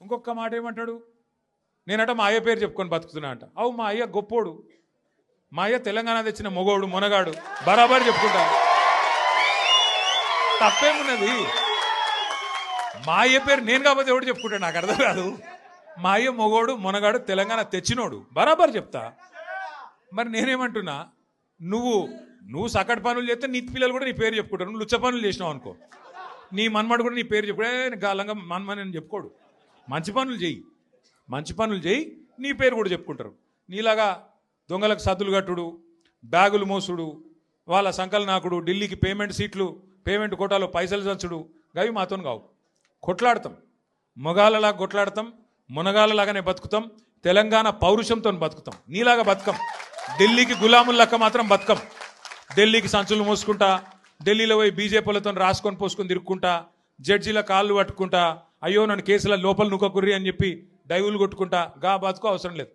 ఇంకొక మాట ఏమంటాడు, నేనట మా అయ్య పేరు చెప్పుకొని బతుకుతున్నా అంట. అవు మా అయ్య గొప్పోడు, మా అయ్య తెలంగాణ తెచ్చిన మొగోడు మునగాడు, బరాబర్ చెప్పుకుంటా. తప్పేమున్నది? మా అయ్య పేరు నేను కాకపోతే ఎవడు చెప్పుకుంటా, నాకు అర్థం కాదు. మా అయ్య మొగోడు మునగాడు తెలంగాణ తెచ్చినోడు, బరాబర్ చెప్తా. మరి నేనేమంటున్నా, నువ్వు సకట్ పనులు చేస్తే నీ పిల్లలు కూడా నీ పేరు చెప్పుకుంటారు. నువ్వు లుచ్చ పనులు చేసినావు అనుకో, నీ మన్మడు కూడా నీ పేరు చెప్పుకుంటే గాలంగా మన్మని అని చెప్పుకోడు. మంచి పనులు చేయి, నీ పేరు కూడా చెప్పుకుంటారు. నీలాగా దొంగలకు సద్దులు కట్టుడు, బ్యాగులు మోసుడు, వాళ్ళ సంకల్ నాకుడు, ఢిల్లీకి పేమెంట్ కోటాలో పైసలు చంచుడు, గవి మాతో కావు. కొట్లాడతాం, మొగాళ్ళలాగా కొట్లాడతాం, మునగాళ్ళలాగానే బతుకుతాం, తెలంగాణ పౌరుషంతో బతుకుతాం. నీలాగా బతుకం, ఢిల్లీకి గులాములక్క మాత్రం బతుకం. ఢిల్లీకి సంచులు మోసుకుంటా, ఢిల్లీలో పోయి బీజేపీలతో రాసుకొని పోసుకొని తిరుక్కుంటా, జడ్జీల కాళ్ళు పట్టుకుంటా, అయ్యో నన్ను కేసుల లోపల నుక్కకుర్రి అని చెప్పి డైవులు కొట్టుకుంటా, గా బతుకు అవసరం లేదు.